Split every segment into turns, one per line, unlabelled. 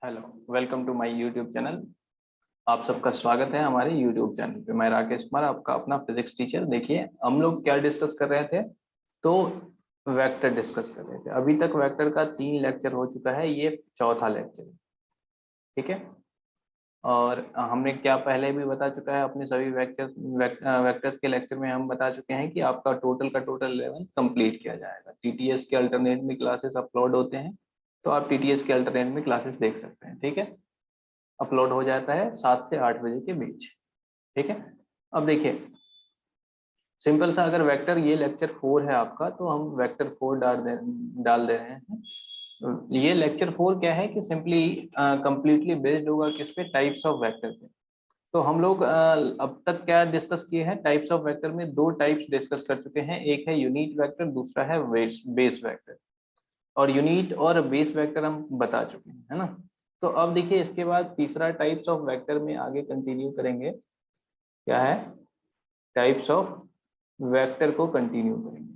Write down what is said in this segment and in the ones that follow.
Hello, welcome to my YouTube channel. आप सबका स्वागत है हमारे यूट्यूब चैनल पे। मैं राकेश कुमार, आपका अपना फिजिक्स टीचर। देखिए, हम लोग क्या डिस्कस कर रहे थे, तो वेक्टर डिस्कस कर रहे थे। अभी तक वेक्टर का 3 लेक्चर हो चुका है, ये चौथा लेक्चर है। ठीक है। और हमने क्या पहले भी बता चुका है, अपने सभी वेक्टर्स के लेक्चर में हम बता चुके हैं कि आपका टोटल का टोटल 11 कंप्लीट किया जाएगा। टीटीएस के अल्टरनेट में क्लासेस अपलोड होते हैं, तो आप टीटीएस के अल्टरनेट में क्लासेस देख सकते हैं। ठीक है। अपलोड हो जाता है 7 से 8 बजे के बीच। ठीक है। अब देखिए, सिंपल सा, अगर वेक्टर ये लेक्चर 4 है आपका, तो हम वेक्टर 4 डाल दे रहे हैं। ये लेक्चर 4 क्या है कि सिंपली कंप्लीटली बेस्ड होगा किस पे, टाइप्स ऑफ वेक्टर पे। तो हम लोग अब तक क्या डिस्कस किए हैं, टाइप्स ऑफ वेक्टर में 2 टाइप्स डिस्कस कर चुके हैं। एक है यूनिट वेक्टर, दूसरा है बेस वेक्टर। और यूनिट और बेस वेक्टर हम बता चुके हैं, है ना। तो अब देखिए, इसके बाद तीसरा टाइप्स ऑफ वेक्टर में आगे कंटिन्यू करेंगे। क्या है? टाइप्स ऑफ वेक्टर को कंटिन्यू करेंगे।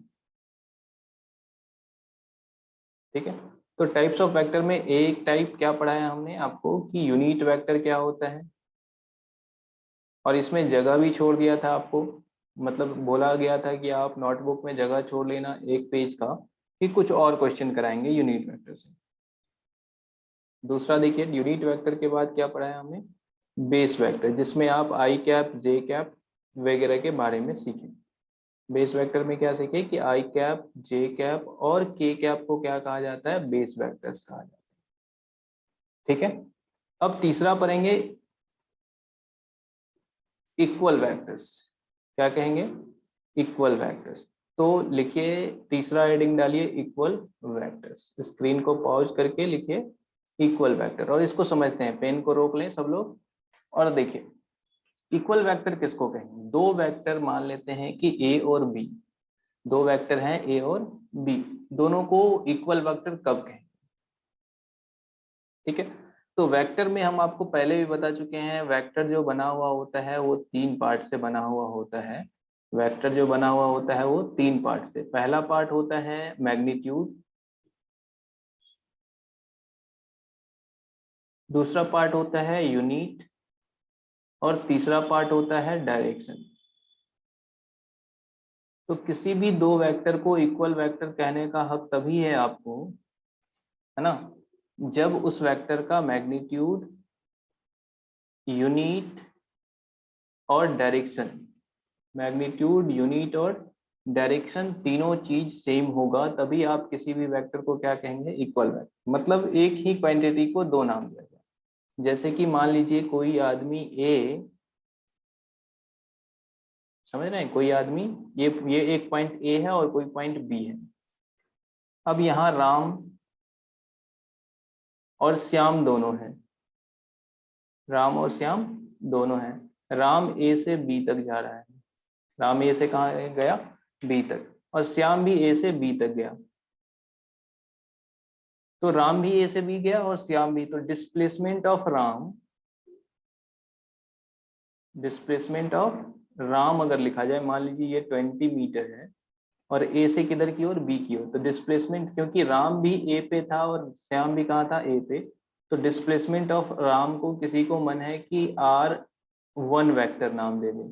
ठीक है। तो टाइप्स ऑफ वेक्टर में एक टाइप क्या पढ़ाया हमने आपको कि यूनिट वेक्टर क्या होता है, और इसमें जगह भी छोड़ दिया था आपको। मतलब बोला गया था कि आप नोटबुक में जगह छोड़ लेना एक पेज का, कि कुछ और क्वेश्चन कराएंगे यूनिट वेक्टर से। दूसरा देखिए, यूनिट वेक्टर के बाद क्या पढ़ाया हमने, बेस वेक्टर, जिसमें आप आई कैप, जे कैप वगैरह के बारे में सीखें। बेस वेक्टर में क्या सीखे कि आई कैप, जे कैप और के कैप को क्या कहा जाता है, बेस वेक्टर्स कहा जाता है। ठीक है। अब तीसरा पढ़ेंगे इक्वल वेक्टर्स। क्या कहेंगे? Equal vectors. तो लिखिए, तीसरा हेडिंग डालिए इक्वल वेक्टर्स। स्क्रीन को पॉज करके लिखिए इक्वल वेक्टर, और इसको समझते हैं। पेन को रोक लें सब लोग और देखिए, इक्वल वेक्टर किसको कहेंगे। दो वेक्टर मान लेते हैं कि ए और बी, दो वेक्टर हैं ए और बी, दोनों को इक्वल वेक्टर कब कहें। ठीक है। तो वेक्टर में हम आपको पहले भी बता चुके हैं, वेक्टर जो बना हुआ होता है वो 3 पार्ट से बना हुआ होता है। वेक्टर जो बना हुआ होता है वो 3 पार्ट से। पहला पार्ट होता है मैग्नीट्यूड, दूसरा पार्ट होता है यूनिट, और तीसरा पार्ट होता है डायरेक्शन। तो किसी भी दो वेक्टर को इक्वल वेक्टर कहने का हक तभी है आपको, है ना, जब उस वेक्टर का मैग्नीट्यूड, यूनिट और डायरेक्शन, मैग्नीट्यूड, यूनिट और डायरेक्शन तीनों चीज सेम होगा, तभी आप किसी भी वेक्टर को क्या कहेंगे, इक्वल वेक्टर। मतलब एक ही क्वांटिटी को दो नाम दिया जाए। जैसे कि मान लीजिए कोई आदमी ए, समझ रहे हैं, कोई आदमी, ये एक पॉइंट ए है और कोई पॉइंट बी है। अब यहाँ राम और श्याम दोनों हैं, राम और श्याम दोनों हैं। राम ए से बी तक जा रहा है, राम ए से कहाँ गया, बी तक, और श्याम भी ए से बी तक गया। तो राम भी ए से बी गया और श्याम भी। तो displacement of Ram, displacement of Ram अगर लिखा जाए, मान लीजिए ये 20 मीटर है और ए से किधर की ओर, बी की ओर। तो डिस्प्लेसमेंट, क्योंकि राम भी ए पे था और श्याम भी कहाँ था, ए पे, तो डिस्प्लेसमेंट ऑफ राम को किसी को मन है कि R1 वेक्टर नाम दे दें,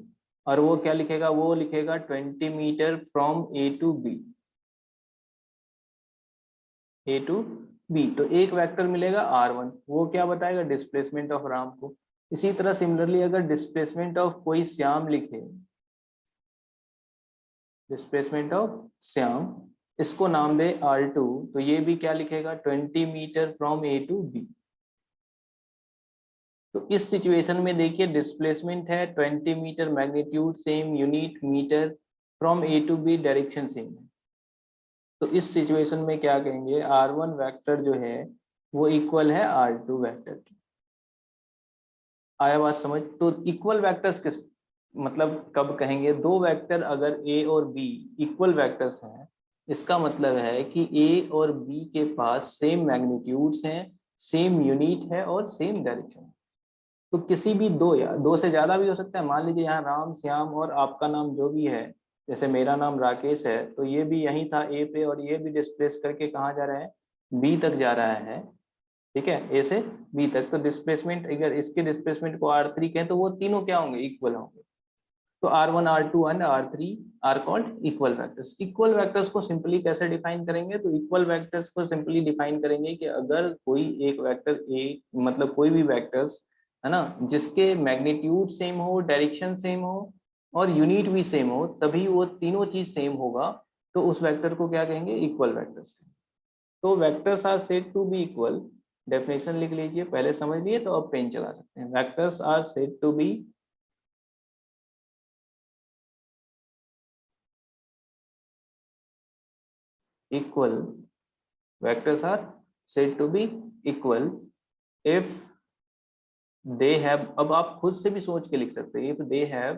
और वो क्या लिखेगा, वो लिखेगा 20 metre from A to B, A to B. तो एक वेक्टर मिलेगा R1, वो क्या बताएगा, डिस्प्लेसमेंट ऑफ राम को। इसी तरह सिमिलरली अगर डिस्प्लेसमेंट ऑफ कोई श्याम लिखे, डिस्प्लेसमेंट ऑफ श्याम, इसको नाम दे R2, तो ये भी क्या लिखेगा, 20 metre from A to B. तो इस सिचुएशन में देखिए, डिस्प्लेसमेंट है 20 metre, magnitude same, unit metre, from A to B direction same है। तो इस सिचुएशन में क्या कहेंगे, R1 वेक्टर जो है वो इक्वल है R2 वेक्टर की। आया बात समझ? तो इक्वल वेक्टर्स किस, मतलब कब कहेंगे, दो वेक्टर अगर ए और बी इक्वल वेक्टर्स हैं, इसका मतलब है कि ए और बी के पास सेम मैग्नीट्यूड्स हैं, सेम यूनिट है और सेम डायरेक्शन। तो किसी भी दो, या दो से ज्यादा भी हो सकता है। मान लीजिए यहाँ राम, श्याम और आपका नाम जो भी है, जैसे मेरा नाम राकेश है, तो ये भी यही था ए पे, और ये भी डिस्प्लेस करके कहाँ जा रहा है, बी तक जा रहा है। ठीक है, ए से बी तक। तो डिस्प्लेसमेंट, अगर इसके डिस्प्लेसमेंट को r3 कहें तो वो तीनों क्या होंगे, इक्वल होंगे। तो r1 r2 and r3 are called equal vectors. Equal vectors को सिंपली कैसे डिफाइन करेंगे, तो इक्वल वेक्टर्स को सिंपली डिफाइन करेंगे कि अगर कोई एक वेक्टर ए, मतलब कोई भी वेक्टर्स है ना, जिसके मैग्नीट्यूड सेम हो, डायरेक्शन सेम हो और यूनिट भी सेम हो, तभी वो तीनों चीज सेम होगा, तो उस वेक्टर को क्या कहेंगे, इक्वल वेक्टर्स। तो vectors are said to be equal, definition लिख लीजिए, पहले समझ लिए तो अब पेन चला सकते हैं। Vectors are said to be equal, vectors are said to be equal if they have, अब आप खुद से भी सोच के लिख सकते हैं, if they have,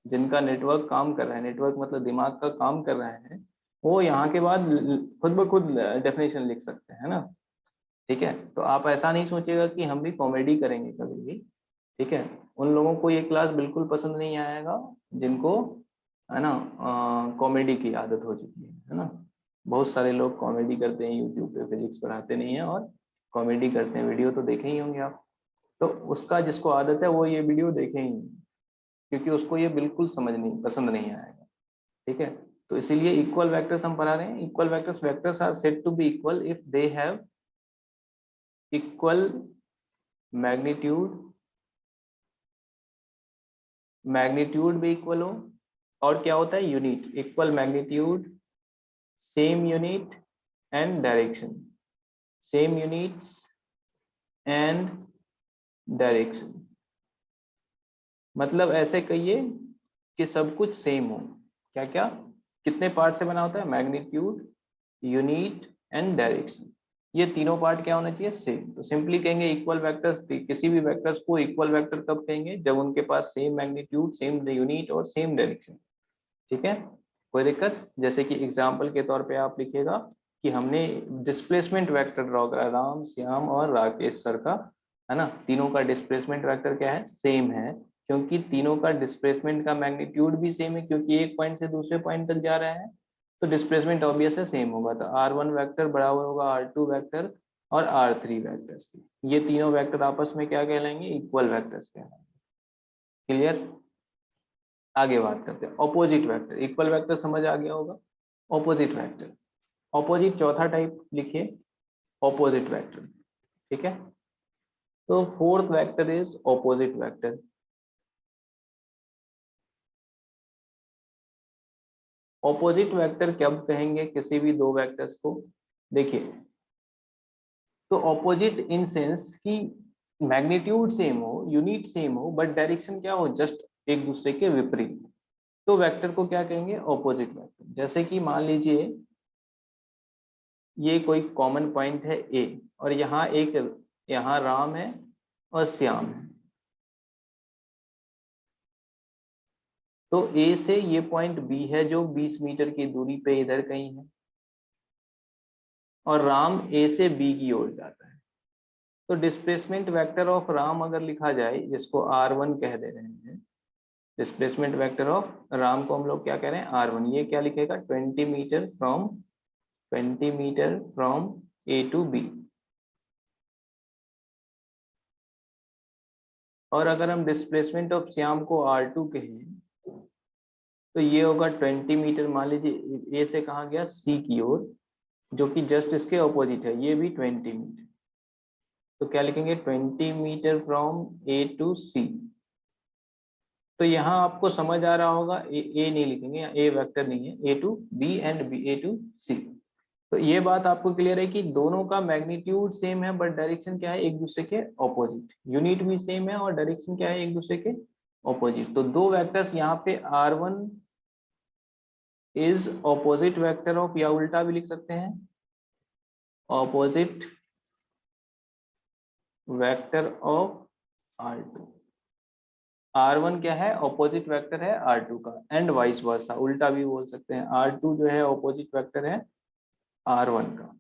जिनका नेटवर्क काम कर रहा है, नेटवर्क मतलब दिमाग का काम कर रहा है, वो यहाँ के बाद खुद ब खुद डेफिनेशन लिख सकते हैं ना। ठीक है, तो आप ऐसा नहीं सोचेगा कि हम भी कॉमेडी करेंगे कभी भी। ठीक है, उन लोगों को ये क्लास बिल्कुल पसंद नहीं आएगा जिनको है ना कॉमेडी की आदत हो चुकी है ना। बहुत सारे लोग कॉमेडी करते हैं यूट्यूब पे, फिजिक्स पढ़ाते नहीं है और कॉमेडी करते हैं, वीडियो तो देखे ही होंगे आप। तो उसका जिसको आदत है वो ये वीडियो देखे ही नहीं, क्योंकि उसको ये बिल्कुल समझ नहीं, पसंद नहीं आएगा। ठीक है, तो इसीलिए इक्वल वेक्टर्स हम पढ़ा रहे हैं। Equal vectors, vectors are said to be equal if they have equal magnitude, magnitude भी इक्वल हो, और क्या होता है, unit, equal magnitude, same unit and direction, same units and direction. मतलब ऐसे कहिए कि सब कुछ सेम हो। क्या क्या, कितने पार्ट से बना होता है, मैग्नीट्यूड, यूनिट एंड डायरेक्शन, ये तीनों पार्ट क्या होना चाहिए, सेम। तो सिंपली कहेंगे इक्वल वेक्टर्स, किसी भी वेक्टर्स को इक्वल वेक्टर कब कहेंगे, जब उनके पास सेम मैग्नीट्यूड, सेम यूनिट और सेम डायरेक्शन। ठीक है, कोई दिक्कत। जैसे कि एग्जाम्पल के तौर पे आप लिखिएगा कि हमने डिस्प्लेसमेंट वेक्टर ड्रॉ करा, राम, श्याम और राकेश सर का, है ना, तीनों का डिस्प्लेसमेंट वेक्टर क्या है, सेम है, क्योंकि तीनों का डिस्प्लेसमेंट का मैग्नीट्यूड भी सेम है, क्योंकि एक पॉइंट से दूसरे पॉइंट तक जा रहे हैं, तो डिस्प्लेसमेंट ऑब्वियस है सेम होगा। तो r1 वेक्टर बराबर होगा r2 वेक्टर और r3 वेक्टर्स। ये तीनों वेक्टर आपस में क्या कहलाएंगे, इक्वल वेक्टर्स कहलाएंगे। क्लियर। आगे बात करते हैं ऑपोजिट वेक्टर। इक्वल वेक्टर समझ आ गया होगा। ऑपोजिट वेक्टर, ऑपोजिट चौथा टाइप लिखिए, ऑपोजिट वेक्टर। ठीक है, तो fourth vector is opposite vector. Opposite vector कब कहेंगे किसी भी दो वेक्टर्स को, देखिए, तो ऑपोजिट इन सेंस कि मैग्नीट्यूड सेम हो, यूनिट सेम हो, बट डायरेक्शन क्या हो, जस्ट एक दूसरे के विपरीत, तो वेक्टर को क्या कहेंगे, ऑपोजिट वेक्टर। जैसे कि मान लीजिए ये कोई कॉमन पॉइंट है ए, और यहाँ एक, यहाँ राम है और श्याम है, तो ए से ये पॉइंट बी है जो 20 मीटर की दूरी पे इधर कहीं है, और राम ए से बी की ओर जाता है। तो डिस्प्लेसमेंट वेक्टर ऑफ राम अगर लिखा जाए, जिसको r1 कह दे रहे हैं, डिस्प्लेसमेंट वेक्टर ऑफ राम को हम लोग क्या कह रहे हैं, r1, ये क्या लिखेगा, 20 metre from A to B. और अगर हम डिस्प्लेसमेंट ऑफ श्याम को r2 कहें, तो ये होगा 20 मीटर, मान लीजिए ए से कहाँ गया, सी की ओर, जो कि जस्ट इसके ऑपोजिट है, ये भी 20 मीटर। तो क्या लिखेंगे, 20 metre from A to C. तो यहाँ आपको समझ आ रहा होगा, ए नहीं लिखेंगे, ए वेक्टर नहीं है, A to B and B A to C. तो ये बात आपको क्लियर है कि दोनों का मैग्नीट्यूड सेम है, बट डायरेक्शन क्या है, एक दूसरे के ऑपोजिट, यूनिट भी सेम है और डायरेक्शन क्या है, एक दूसरे के ऑपोजिट। तो दो वेक्टर्स यहाँ पे r1 is opposite vector of, या उल्टा भी लिख सकते हैं, opposite vector of r2। r1 क्या है, ऑपोजिट वेक्टर है r2 का, एंड वाइस वर्सा, उल्टा भी बोल सकते हैं, r2 जो है ऑपोजिट वेक्टर है r1 का।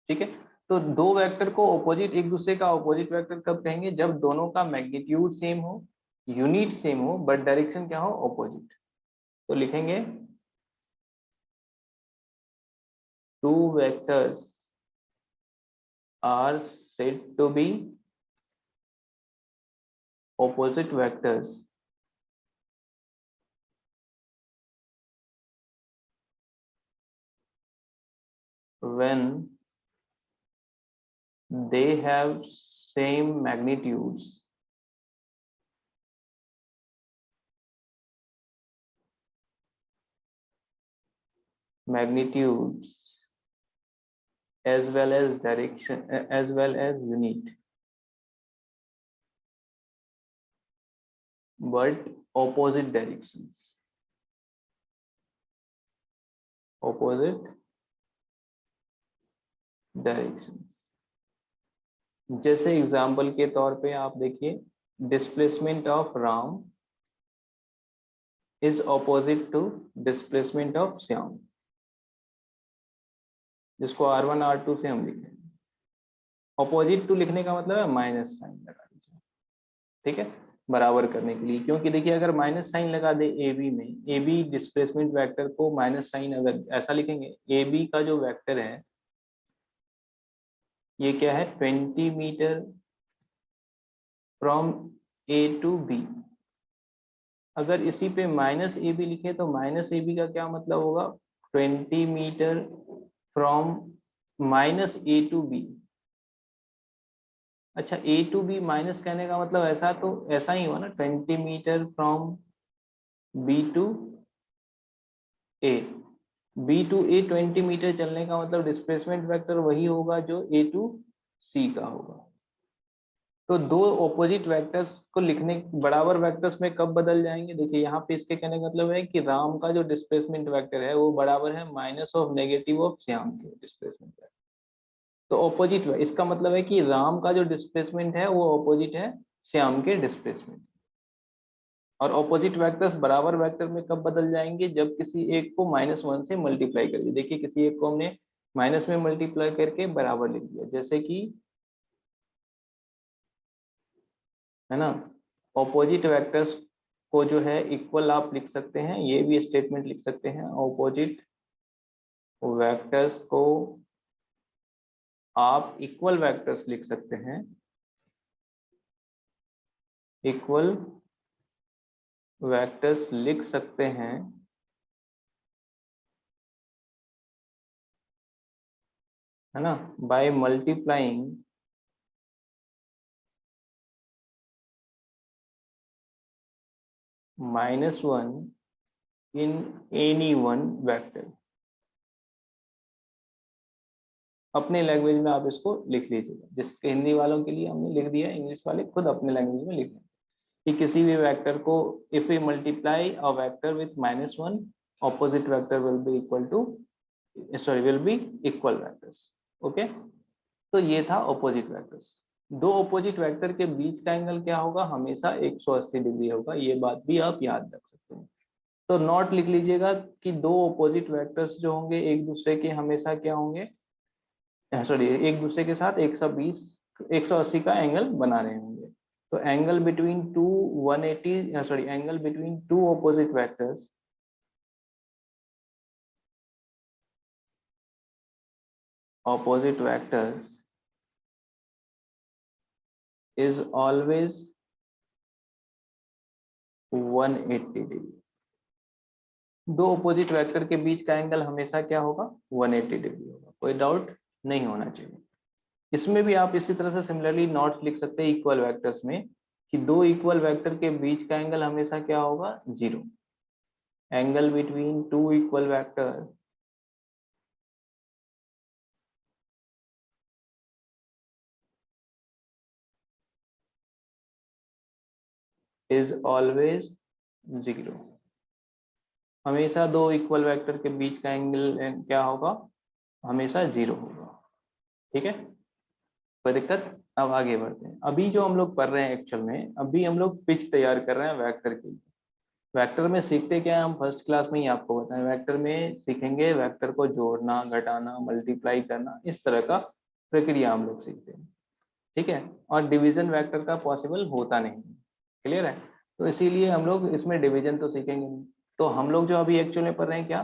ठीक है, तो दो वेक्टर को ऑपोजिट, एक दूसरे का ऑपोजिट वेक्टर कब कहेंगे, जब दोनों का मैग्नीट्यूड सेम हो, यूनिट सेम हो, बट डायरेक्शन क्या हो, ऑपोजिट। तो लिखेंगे two vectors are said to be opposite vectors when they have same magnitudes as well as direction as well as unit, but opposite directions. जैसे example के तौर पे आप देखिए, displacement of Ram is opposite to displacement of Shyam, जिसको R1 R2 से हम लिखेंगे। ऑपोजिट टू लिखने का मतलब है माइनस साइन लगा दीजिए, ठीक है, बराबर करने के लिए। क्योंकि देखिए अगर माइनस साइन लगा दे ए बी में, ए बी डिस्प्लेसमेंट वेक्टर को माइनस साइन अगर ऐसा लिखेंगे, ए बी का जो वेक्टर है ये क्या है, 20 metre from A to B. अगर इसी पे माइनस ए बी लिखे तो माइनस ए बी का क्या मतलब होगा, 20 metre from minus A to B. अच्छा, ए टू बी माइनस कहने का मतलब ऐसा, तो ऐसा ही हुआ ना, 20 metre from B to A. B to A 20 metre चलने का मतलब डिस्प्लेसमेंट वेक्टर वही होगा जो ए टू सी का होगा। तो दो ऑपोजिट वेक्टर्स को लिखने, बराबर वेक्टर्स में कब बदल जाएंगे, देखिए यहाँ पे इसके कहने का मतलब है कि राम का जो डिस्प्लेसमेंट वेक्टर है वो बराबर है minus of negative of Shyam के डिस्प्लेसमेंट वेक्टर। तो ऑपोजिट, इसका मतलब है कि राम का जो डिस्प्लेसमेंट है वो ऑपोजिट है श्याम के डिस्प्लेसमेंट। और ऑपोजिट वेक्टर्स बराबर वेक्टर में कब बदल जाएंगे, जब किसी एक को -1 से मल्टीप्लाई करिए। देखिए किसी एक को हमने माइनस में मल्टीप्लाई करके बराबर लिख दिया, जैसे कि है ना, ऑपोजिट वेक्टर्स को जो है इक्वल आप लिख सकते हैं, ये भी स्टेटमेंट लिख सकते हैं, ऑपोजिट वेक्टर्स को आप इक्वल वेक्टर्स लिख सकते हैं, इक्वल वेक्टर्स लिख सकते हैं है ना, by multiplying -1 in any one vector. अपने लैंग्वेज में आप इसको लिख लीजिएगा, जिसके हिंदी वालों के लिए हमने लिख दिया, इंग्लिश वाले खुद अपने लैंग्वेज में लिख लें कि किसी भी वेक्टर को if we multiply a vector with -1, opposite vector will be equal to, sorry will be equal vectors. Okay, तो ये था ऑपोजिट वेक्टर्स। दो ऑपोजिट वेक्टर के बीच का एंगल क्या होगा, हमेशा 180 डिग्री होगा, ये बात भी आप याद रख सकते हैं। तो नोट लिख लीजिएगा कि दो ऑपोजिट वेक्टर्स जो होंगे एक दूसरे के हमेशा क्या होंगे, सॉरी एक दूसरे के साथ 180 का एंगल बना रहे होंगे। तो angle between to 180, sorry angle between to opposite vectors is always 180 degree. दो ऑपोजिट वेक्टर के बीच का एंगल हमेशा क्या होगा, 180 डिग्री होगा, कोई डाउट नहीं होना चाहिए। इसमें भी आप इसी तरह से सिमिलरली नोट्स लिख सकते हैं इक्वल वेक्टर्स में, कि दो इक्वल वेक्टर के बीच का एंगल हमेशा क्या होगा, 0। Angle between two equal vector is always 0। हमेशा दो इक्वल वेक्टर के बीच का एंगल क्या होगा, हमेशा 0 होगा। ठीक है, कोई दिक्कत। अब आगे बढ़ते हैं। अभी जो हम लोग पढ़ रहे हैं एक्चुअल में, अभी हम लोग पिच तैयार कर रहे हैं वेक्टर के लिए। वेक्टर में सीखते क्या है, हम फर्स्ट क्लास में ही आपको बताएं, वेक्टर में सीखेंगे वेक्टर को जोड़ना, घटाना, मल्टीप्लाई करना, इस तरह का प्रक्रिया हम लोग सीखते हैं। ठीक है, और डिवीजन वेक्टर का पॉसिबल होता नहीं, क्लियर है। तो इसीलिए हम लोग इसमें डिवीजन तो सीखेंगे नहीं। तो हम लोग जो अभी एक्चुअल में पढ़ रहे हैं क्या,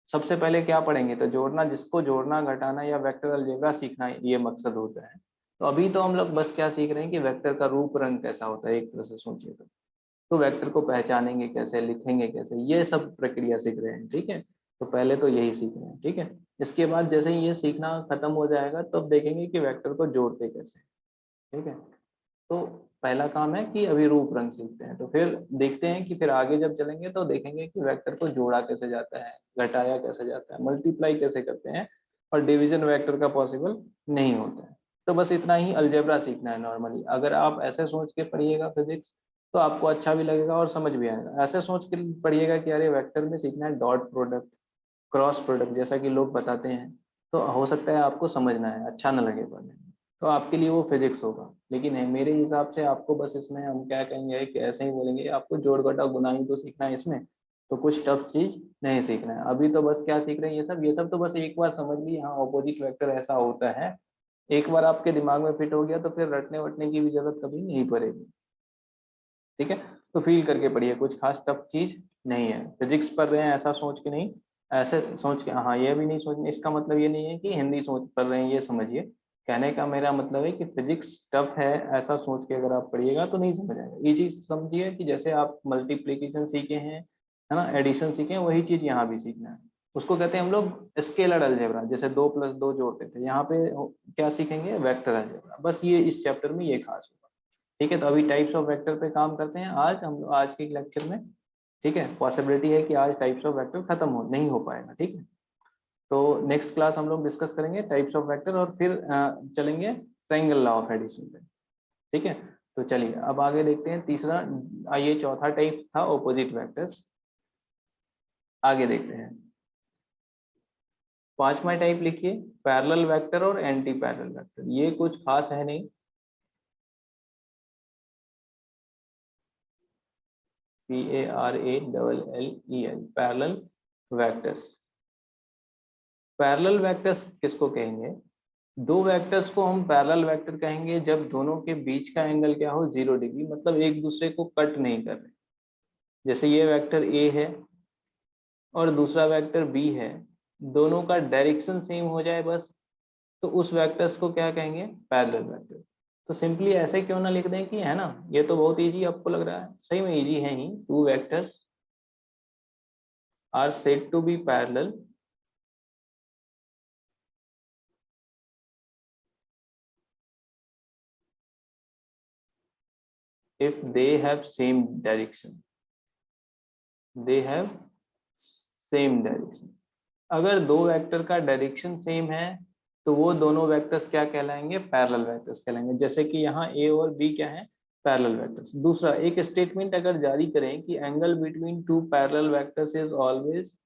सबसे पहले क्या पढ़ेंगे, तो जोड़ना, जिसको जोड़ना घटाना या वेक्टर अलजेब्रा सीखना ये मकसद होता है। तो अभी तो हम लोग बस क्या सीख रहे हैं कि वेक्टर का रूप रंग कैसा होता है, एक तरह से सोचिए तो वेक्टर को पहचानेंगे कैसे, लिखेंगे कैसे, ये सब प्रक्रिया सीख रहे हैं, ठीक है। तो पहले तो यही सीख रहे हैं, ठीक है। इसके बाद जैसे ही ये सीखना खत्म हो जाएगा तब तो देखेंगे कि वेक्टर को जोड़ते कैसे, ठीक है। तो पहला काम है कि अभी रूप रंग सीखते हैं, तो फिर देखते हैं कि फिर आगे जब चलेंगे तो देखेंगे कि वेक्टर को जोड़ा कैसे जाता है, घटाया कैसे जाता है, मल्टीप्लाई कैसे करते हैं, और डिवीजन वेक्टर का पॉसिबल नहीं होता है। तो बस इतना ही अलजेब्रा सीखना है नॉर्मली। अगर आप ऐसे सोच के पढ़िएगा फिजिक्स तो आपको अच्छा भी लगेगा और समझ भी आएगा। ऐसे सोच के पढ़िएगा कि अरे वेक्टर में सीखना है डॉट प्रोडक्ट, क्रॉस प्रोडक्ट, जैसा कि लोग बताते हैं, तो हो सकता है आपको समझना है, अच्छा ना लगे पढ़ने में, तो आपके लिए वो फिजिक्स होगा। लेकिन है मेरे हिसाब से आपको बस इसमें हम क्या कहेंगे कि ऐसे ही बोलेंगे आपको जोड़ घटा गुना ही तो सीखना है इसमें, तो कुछ टफ चीज नहीं सीखना है। अभी तो बस क्या सीख रहे हैं, ये सब तो बस एक बार समझ ली, हाँ ऑपोजिट वेक्टर ऐसा होता है, एक बार आपके दिमाग में फिट हो गया तो फिर रटने वटने की भी जरूरत कभी नहीं पड़ेगी, ठीक है। तो फील करके पढ़िए, कुछ खास टफ चीज नहीं है। फिजिक्स पढ़ रहे हैं ऐसा सोच के नहीं, ऐसे सोच के, हाँ ये भी नहीं सोचना, इसका मतलब ये नहीं है कि हिंदी सोच पढ़ रहे हैं, ये समझिए। कहने का मेरा मतलब है कि फिजिक्स टफ है ऐसा सोच के अगर आप पढ़िएगा तो नहीं समझ आएगा। ये चीज समझिए कि जैसे आप मल्टीप्लीकेशन सीखे हैं, है ना, एडिशन सीखे हैं, वही चीज यहाँ भी सीखना है। उसको कहते हैं हम लोग स्केलर अलजेब्रा, जैसे 2+2 जोड़ते थे, यहाँ पे क्या सीखेंगे, वेक्टर अलजेब्रा। बस ये इस चैप्टर में ये खास होगा, ठीक है। तो अभी टाइप्स ऑफ वेक्टर पे काम करते हैं आज हम लोग, आज के लेक्चर में, ठीक है। पॉसिबिलिटी है कि आज टाइप्स ऑफ वेक्टर खत्म हो नहीं हो पाएगा, ठीक है। तो नेक्स्ट क्लास हम लोग डिस्कस करेंगे टाइप्स ऑफ वेक्टर, और फिर चलेंगे ट्रायंगल लॉ ऑफ एडिशन पे, ठीक है। तो चलिए अब आगे देखते हैं तीसरा, ये चौथा टाइप था ऑपोजिट वेक्टर्स। आगे देखते हैं पांचवा टाइप, लिखिए पैरेलल वेक्टर और एंटी पैरेलल वेक्टर। ये कुछ खास है नहीं, PARALLEL, parallel vectors. Parallel vectors किसको कहेंगे, दो वेक्टर्स को हम पैरेलल वेक्टर कहेंगे जब दोनों के बीच का एंगल क्या हो, 0 डिग्री, मतलब एक दूसरे को कट नहीं कर रहे। जैसे ये वेक्टर ए है और दूसरा वेक्टर बी है, दोनों का डायरेक्शन सेम हो जाए बस, तो उस वेक्टर्स को क्या कहेंगे, पैरेलल वेक्टर। तो सिंपली ऐसे क्यों ना लिख दें कि, है ना, ये तो बहुत इजी आपको लग रहा है, सही में इजी है ही। Two vectors are said to be parallel if they have same direction, they have same direction। अगर दो वेक्टर का डायरेक्शन सेम है तो वो दोनों वेक्टर्स क्या कहलाएंगे, पैरेलल वेक्टर्स कहलाएंगे। जैसे कि यहाँ ए और बी क्या है, पैरेलल वेक्टर्स। दूसरा एक स्टेटमेंट अगर जारी करें कि angle between to parallel vectors is always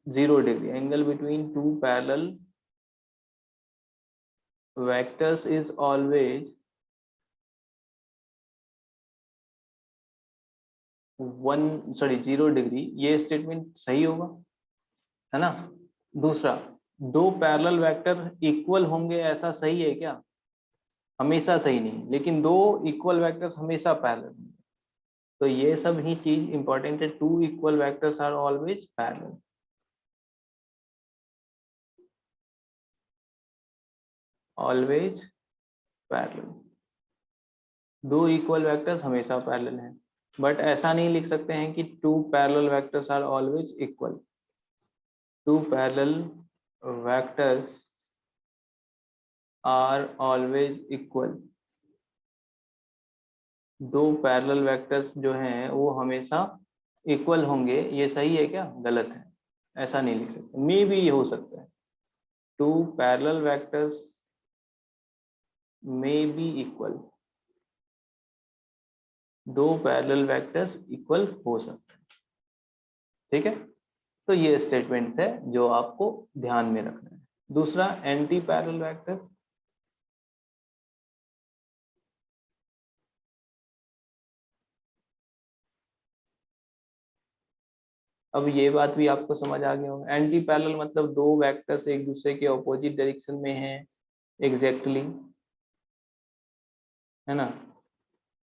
0 degree, angle between to parallel vectors is always 0 degree, ये स्टेटमेंट सही होगा, है ना। दूसरा, दो पैरेलल वेक्टर इक्वल होंगे, ऐसा सही है क्या, हमेशा सही नहीं, लेकिन दो इक्वल वेक्टर्स हमेशा पैरेलल होंगे। तो ये सब ही चीज इंपॉर्टेंट है, two equal vectors are always parallel, always parallel. दो इक्वल वेक्टर्स हमेशा पैरेलल हैं, बट ऐसा नहीं लिख सकते हैं कि two parallel vectors are always equal. Two parallel vectors are always equal, दो पैरेलल वेक्टर्स जो हैं वो हमेशा इक्वल होंगे, ये सही है क्या, गलत है, ऐसा नहीं लिख सकते। मे भी हो सकता है, two parallel vectors may be equal, दो पैरेलल वेक्टर्स इक्वल हो सकते हैं, ठीक है। तो ये स्टेटमेंट्स है जो आपको ध्यान में रखना है। दूसरा, एंटी पैरेलल वेक्टर। अब ये बात भी आपको समझ आ गया होगा, एंटी पैरेलल मतलब दो वेक्टर्स एक दूसरे के ऑपोजिट डायरेक्शन में हैं एग्जैक्टली, है ना।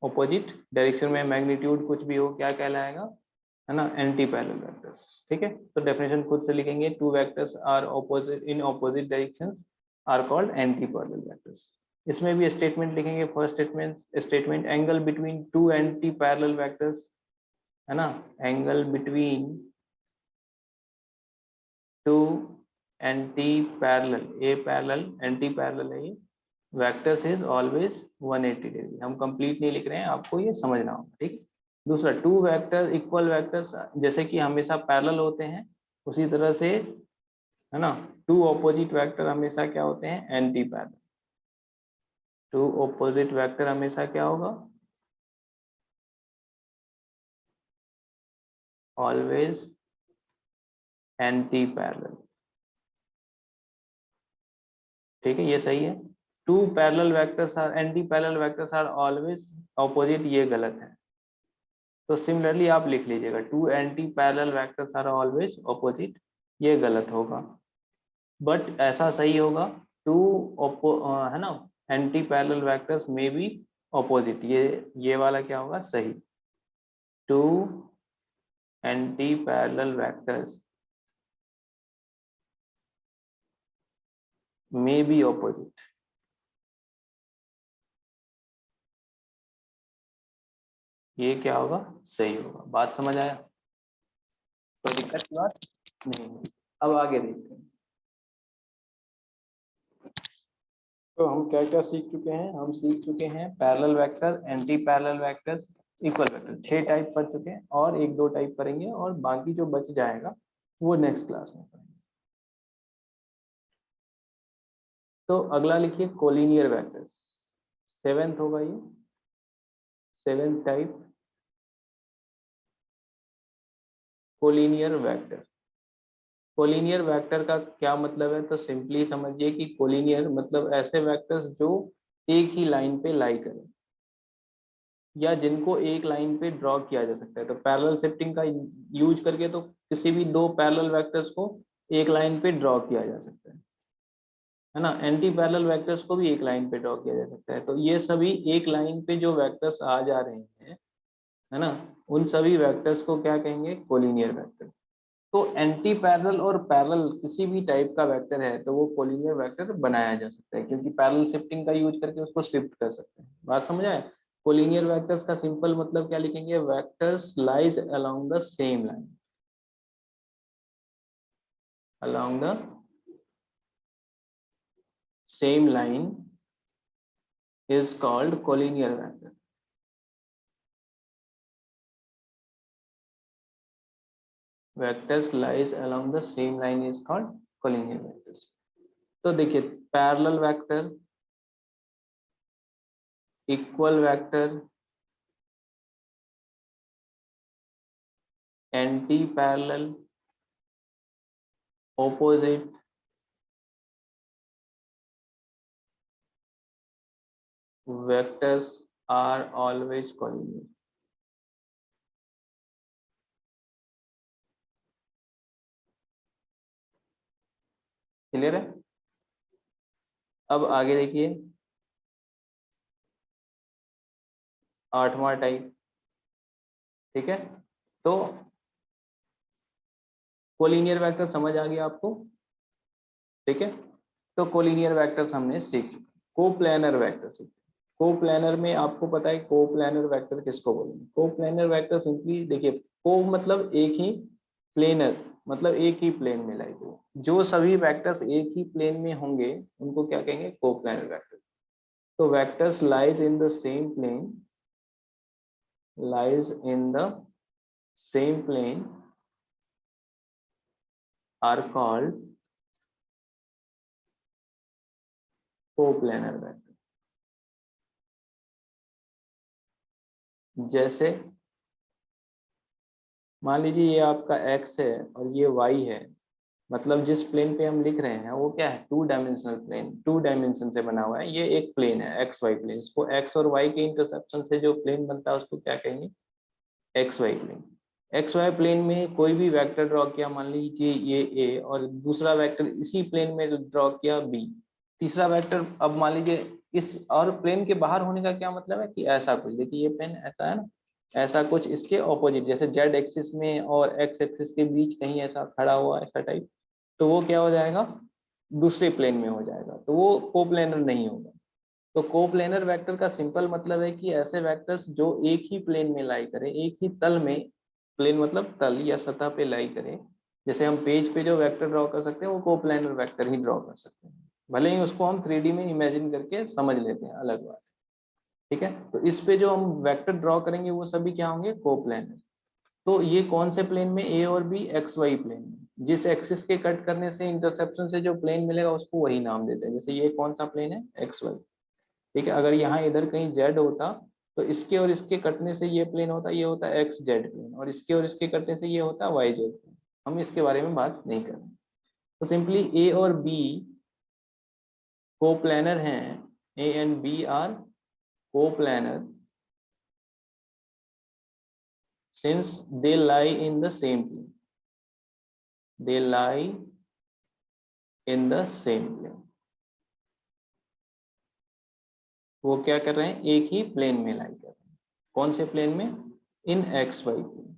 ऑपोजिट डायरेक्शन में मैग्नीट्यूड कुछ भी हो, क्या कहलाएगा, है ना, एंटी पैरेलल वेक्टर्स। ठीक है, तो डेफिनेशन खुद से लिखेंगे, two vectors are opposite in opposite directions are called anti parallel vectors. इसमें भी स्टेटमेंट लिखेंगे। First statement angle between two anti parallel vectors, है ना, angle between two anti parallel, a parallel anti parallel है ये, वेक्टर्स इज ऑलवेज 180 डिग्री। हम complete नहीं लिख रहे हैं, आपको ये समझना होगा। ठीक। दूसरा, टू वेक्टर इक्वल वेक्टर्स जैसे कि हमेशा पैरेलल होते हैं, उसी तरह से, है ना, टू ऑपोजिट वेक्टर हमेशा क्या होते हैं, anti parallel. Two opposite vector हमेशा क्या होगा, ऑलवेज एंटी पैरेलल। ठीक है, ये सही है। Two parallel vectors are anti parallel vectors are always opposite, ये गलत है। तो सिमिलरली आप लिख लीजिएगा, two anti parallel vectors are always opposite, ये गलत होगा। बट ऐसा सही होगा, टू है ना, एंटी पैरेलल वेक्टर्स में बी ऑपोजिट, ये वाला क्या होगा, सही। टू एंटी पैरेलल वेक्टर्स में बी ऑपोजिट, ये क्या होगा, सही होगा। बात समझ आया, कोई दिक्कत की बात नहीं है। अब आगे देखते हैं। तो हम क्या क्या सीख चुके हैं, हम सीख चुके हैं parallel vector, anti parallel vector, equal vector, 6 type पढ़ चुके हैं, और 1-2 टाइप पढ़ेंगे, और बाकी जो बच जाएगा वो नेक्स्ट क्लास में पढ़ेंगे। तो अगला लिखिए कोलिनियर वेक्टर्स, 7th होगा ये, 7th type collinear vector. Collinear vector का क्या मतलब है, तो सिंपली समझिए कि कोलिनियर मतलब ऐसे वेक्टर्स जो एक ही लाइन पे लाई करें, या जिनको एक लाइन पे ड्रॉ किया जा सकता है। तो पैरेलल शिफ्टिंग का यूज करके तो किसी भी दो पैरेलल वेक्टर्स को एक लाइन पे ड्रॉ किया जा सकता है ना। एंटी पैरेलल वेक्टर्स को भी एक लाइन पे ड्रॉ किया जा सकता है। तो ये सभी एक लाइन पे जो वेक्टर्स आ जा रहे हैं, है ना, उन सभी वेक्टर्स को क्या कहेंगे, कोलिनियर वेक्टर। तो एंटी पैरेलल और पैरेलल किसी भी टाइप का वेक्टर है तो वो कोलिनियर वेक्टर बनाया जा सकता है, क्योंकि पैरेलल शिफ्टिंग का यूज करके उसको शिफ्ट कर सकते हैं। बात समझ आए। कोलिनियर वेक्टर्स का सिंपल मतलब क्या लिखेंगे, vectors lies along the same line, along the same line is called collinear vector. Vectors lies along the same line is called collinear vectors. तो देखिए, parallel vector, equal vector, anti parallel, opposite, vectors are always collinear. Clear है। अब आगे देखिए 8वां type. ठीक है, तो collinear vector समझ आ गया आपको। ठीक है, तो कोलिनियर वेक्टर्स हमने सीख चुके। कोप्लेनर वेक्टर सीख, कोप्लेनर में आपको पता है कोप्लेनर वेक्टर किसको बोलेंगे। कोप्लेनर वेक्टर सिंपली देखिए, को मतलब एक ही, प्लेनर मतलब एक ही प्लेन में लाई हुई, जो सभी वेक्टर्स एक ही प्लेन में होंगे उनको क्या कहेंगे, कोप्लेनर वेक्टर। तो vectors lies in the same plane, lies in the same plane are called coplanar vector. जैसे मान लीजिए ये आपका x है और ये y है, मतलब जिस प्लेन पे हम लिख रहे हैं वो क्या है, 2 डायमेंशनल प्लेन, 2 डायमेंशन से बना हुआ है। ये एक प्लेन है एक्स वाई प्लेन, इसको x और y के इंटरसेक्शन से जो प्लेन बनता है उसको क्या कहेंगे, X Y plane. X Y plane में कोई भी वेक्टर ड्रॉ किया, मान लीजिए ये a, और दूसरा वेक्टर इसी प्लेन में ड्रॉ किया b, तीसरा वेक्टर, अब मान लीजिए इस, और प्लेन के बाहर होने का क्या मतलब है कि ऐसा कुछ, देखिए ये प्लेन ऐसा है ना, ऐसा कुछ इसके ऑपोजिट, जैसे जेड एक्सिस में और एक्स एक्सिस के बीच कहीं ऐसा खड़ा हुआ ऐसा टाइप, तो वो क्या हो जाएगा, दूसरे प्लेन में हो जाएगा, तो वो कोप्लेनर नहीं होगा। तो कोप्लेनर वेक्टर का सिंपल मतलब है कि ऐसे वेक्टर्स जो एक ही प्लेन में लाई करें, एक ही तल में, प्लेन मतलब तल या सतह पे लाई करें। जैसे हम पेज पे जो वेक्टर ड्रॉ कर सकते हैं वो कोप्लेनर वेक्टर ही ड्रॉ कर सकते हैं, भले ही उसको हम 3D में इमेजिन करके समझ लेते हैं, अलग बात। ठीक है, तो इस पे जो हम वेक्टर ड्रॉ करेंगे वो सभी क्या होंगे, कोप्लेनर। तो ये कौन से प्लेन में, ए और बी एक्स वाई प्लेन में, जिस एक्सिस के कट करने से इंटरसेप्शन से जो प्लेन मिलेगा उसको वही नाम देते हैं। जैसे ये कौन सा प्लेन है, एक्स वाई। ठीक है, अगर यहाँ इधर कहीं जेड होता तो इसके और इसके कटने से ये प्लेन होता, ये होता एक्स जेड प्लेन, और इसके और इसके कटने से ये होता वाई जेड प्लेन। हम इसके बारे में बात नहीं कर रहे। तो सिंपली ए और बी कोप्लेनर हैं, A and B are coplanar since they lie in the same plane, they lie in the same plane। वो क्या कर रहे हैं, एक ही प्लेन में लाई कर रहे हैं। कौन से प्लेन में, इन एक्स वाई प्लेन।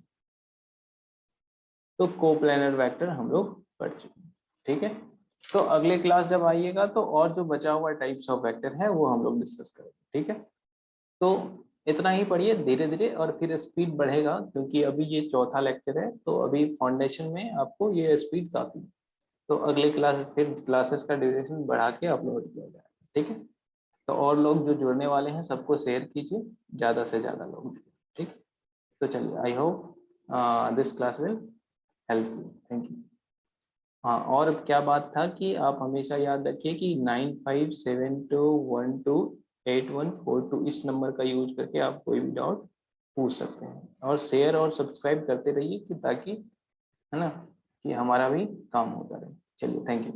तो कोप्लेनर वेक्टर हम लोग पढ़ चुके हैं। ठीक है, तो अगले क्लास जब आइएगा तो और जो बचा हुआ टाइप्स ऑफ वेक्टर है वो हम लोग डिस्कस करेंगे। ठीक है, तो इतना ही पढ़िए धीरे धीरे, और फिर स्पीड बढ़ेगा, क्योंकि अभी ये चौथा लेक्चर है, तो अभी फाउंडेशन में आपको ये स्पीड काफी है। तो अगले क्लास फिर क्लासेस का ड्यूरेशन बढ़ा के अपलोड किया जाएगा। ठीक है, तो और लोग जो जुड़ने वाले हैं सबको शेयर कीजिए, ज़्यादा से ज़्यादा लोग। ठीक, तो चलिए, I hope this class will help you. Thank you. हाँ, और क्या बात था कि आप हमेशा याद रखिए कि 9572128142 इस नंबर का यूज करके आप कोई भी डाउट पूछ सकते हैं, और शेयर और सब्सक्राइब करते रहिए कि ताकि, है ना, कि हमारा भी काम होता रहे। चलिए, थैंक यू।